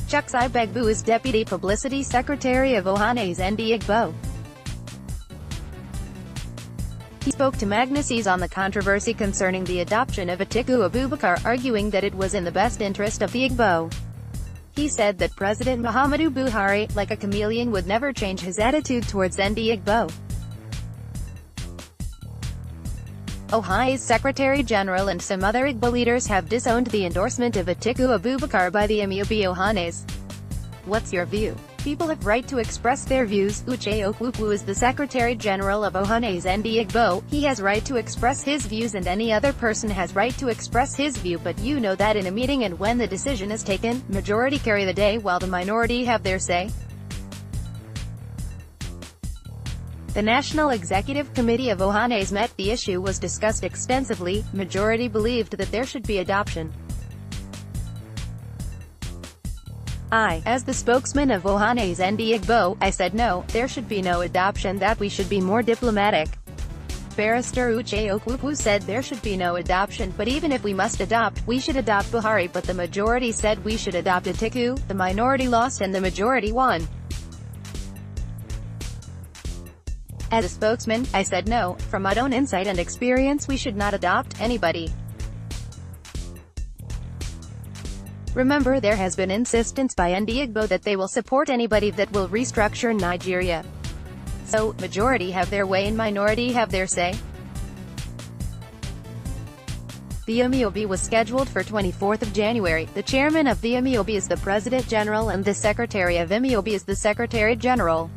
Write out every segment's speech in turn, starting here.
Chuks Ibegbu is Deputy Publicity Secretary of Ohanaeze Ndigbo. He spoke to MAGNUS EZE on the controversy concerning the adoption of Atiku Abubakar, arguing that it was in the best interest of the Igbo. He said that President Muhammadu Buhari, like a chameleon, would never change his attitude towards Ndigbo. Ohanaeze Secretary General and some other Igbo leaders have disowned the endorsement of Atiku Abubakar by the Imeobi Ohanaeze. What's your view? People have right to express their views. Uche is the Secretary General of Ohanaeze Ndigbo. He has right to express his views and any other person has right to express his view, but you know that in a meeting and when the decision is taken, majority carry the day while the minority have their say. The National Executive Committee of Ohanaeze met. The issue was discussed extensively. Majority believed that there should be adoption. As the spokesman of Ohanaeze Ndigbo, I said no, there should be no adoption, that we should be more diplomatic. Barrister Uche said there should be no adoption, but even if we must adopt, we should adopt Buhari, but the majority said we should adopt Atiku. The minority lost and the majority won. As a spokesman, I said no, from my own insight and experience we should not adopt anybody. Remember, there has been insistence by Ndigbo that they will support anybody that will restructure Nigeria. So, majority have their way and minority have their say. The Imeobi was scheduled for 24th of January. The chairman of the Imeobi is the President General and the Secretary of Imeobi is the Secretary General.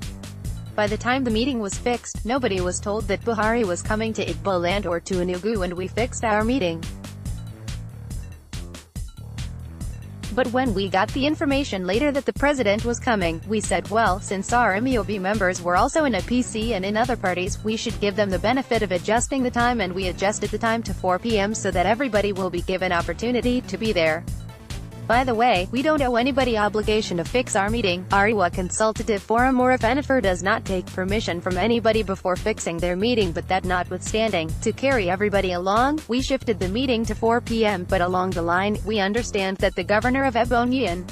By the time the meeting was fixed, nobody was told that Buhari was coming to Igbo land or to Enugu, and we fixed our meeting. But when we got the information later that the president was coming, we said, well, since our Imeobi members were also in a PC and in other parties, we should give them the benefit of adjusting the time, and we adjusted the time to 4 p.m. so that everybody will be given opportunity to be there. By the way, we don't owe anybody obligation to fix our meeting. Ariwa Consultative Forum or if NFR does not take permission from anybody before fixing their meeting, but that notwithstanding, to carry everybody along, we shifted the meeting to 4 p.m. But along the line, we understand that the governor of Ebonyi and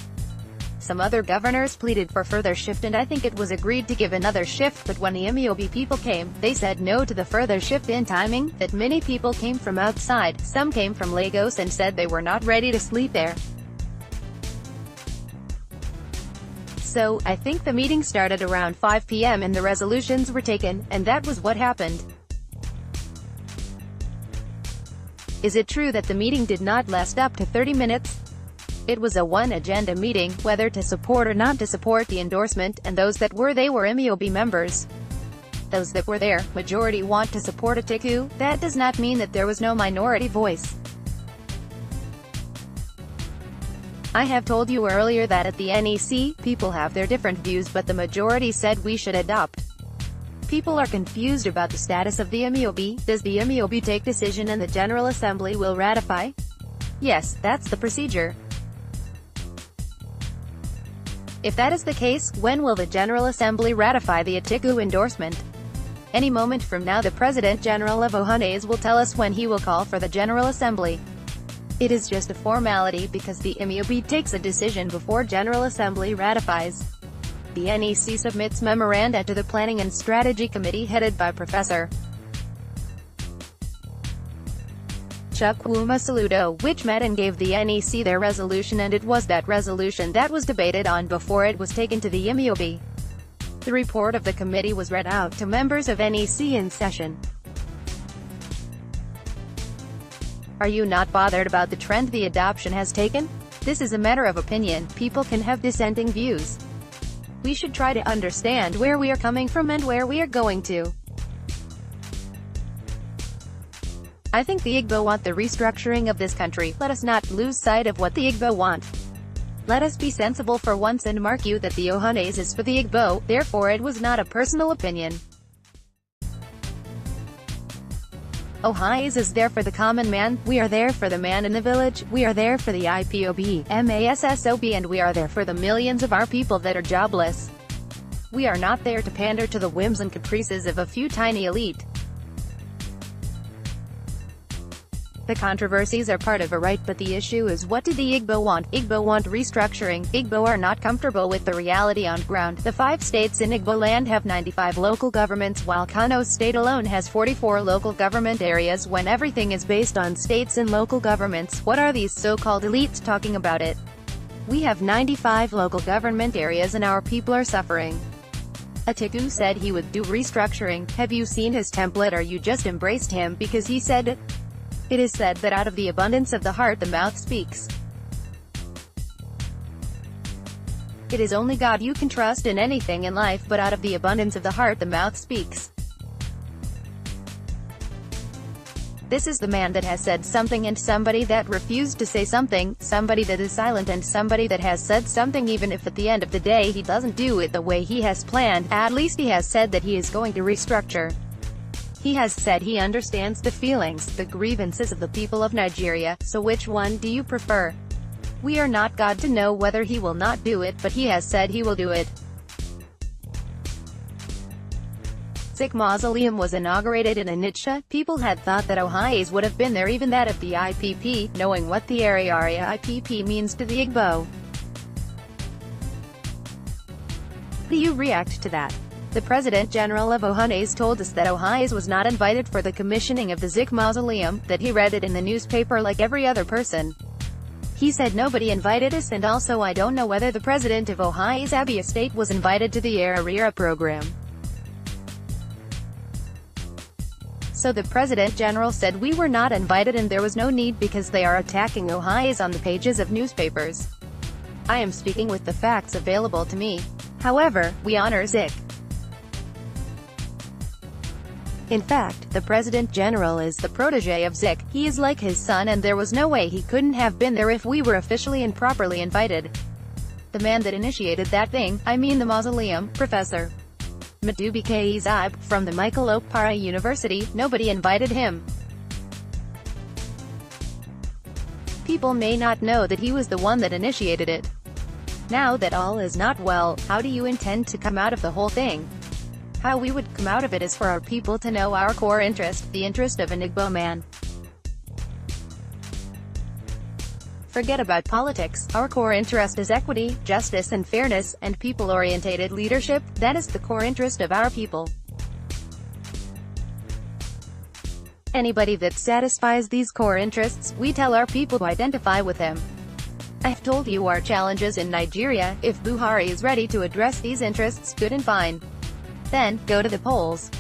some other governors pleaded for further shift, and I think it was agreed to give another shift, but when the Imeobi people came, they said no to the further shift in timing. That many people came from outside, some came from Lagos and said they were not ready to sleep there. So, I think the meeting started around 5 p.m. and the resolutions were taken, and that was what happened. Is it true that the meeting did not last up to 30 minutes? It was a one-agenda meeting, whether to support or not to support the endorsement, and those that were, they were Imeobi members. Those that were there, majority want to support Atiku. That does not mean that there was no minority voice. I have told you earlier that at the NEC, people have their different views, but the majority said we should adopt. People are confused about the status of the Imeobi. Does the Imeobi take decision and the General Assembly will ratify? Yes, that's the procedure. If that is the case, when will the General Assembly ratify the Atiku endorsement? Any moment from now the President General of Ohanaeze will tell us when he will call for the General Assembly. It is just a formality because the Imeobi takes a decision before General Assembly ratifies. The NEC submits memoranda to the Planning and Strategy Committee headed by Professor Chuks, which met and gave the NEC their resolution, and it was that resolution that was debated on before it was taken to the Imeobi. The report of the committee was read out to members of NEC in session. Are you not bothered about the trend the adoption has taken? This is a matter of opinion. People can have dissenting views. We should try to understand where we are coming from and where we are going to. I think the Igbo want the restructuring of this country. Let us not lose sight of what the Igbo want. Let us be sensible for once and mark you that the Ohanaeze is for the Igbo, therefore it was not a personal opinion. Ohanaeze is there for the common man, we are there for the man in the village, we are there for the IPOB, MASSOB, and we are there for the millions of our people that are jobless. We are not there to pander to the whims and caprices of a few tiny elite. The controversies are part of a right, but the issue is, what do the Igbo want? Igbo want restructuring. Igbo are not comfortable with the reality on ground. The 5 states in Igbo land have 95 local governments, while Kano state alone has 44 local government areas. When everything is based on states and local governments, what are these so-called elites talking about it? We have 95 local government areas and our people are suffering. Atiku said he would do restructuring. Have you seen his template, or you just embraced him because he said it? It is said that out of the abundance of the heart the mouth speaks. It is only God you can trust in anything in life, but out of the abundance of the heart the mouth speaks. This is the man that has said something and somebody that refused to say something, somebody that is silent and somebody that has said something, even if at the end of the day he doesn't do it the way he has planned. At least he has said that he is going to restructure. He has said he understands the feelings, the grievances of the people of Nigeria. So which one do you prefer? We are not God to know whether he will not do it, but he has said he will do it. Sikh mausoleum was inaugurated in Onitsha. People had thought that Ohanaeze would have been there, even that of the IPP, knowing what the area IPP means to the Igbo. How do you react to that? The President General of Ohanaeze told us that Ohanaeze was not invited for the commissioning of the Sikh mausoleum, that he read it in the newspaper like every other person. He said nobody invited us, and also I don't know whether the president of Ohanaeze Abia State was invited to the Arira program. So the President General said we were not invited and there was no need because they are attacking Ohanaeze on the pages of newspapers. I am speaking with the facts available to me. However, we honor Sikh. In fact, the President General is the protege of Sikh. He is like his son, and there was no way he couldn't have been there if we were officially and properly invited. The man that initiated that thing, I mean the mausoleum, Professor Madubike Ezebe, from the Michael Okpara University, nobody invited him. People may not know that he was the one that initiated it. Now that all is not well, how do you intend to come out of the whole thing? How we would come out of it is for our people to know our core interest, the interest of an Igbo man. Forget about politics. Our core interest is equity, justice and fairness, and people-orientated leadership. That is the core interest of our people. Anybody that satisfies these core interests, we tell our people to identify with him. I've told you our challenges in Nigeria. If Buhari is ready to address these interests, good and fine. Then, go to the polls.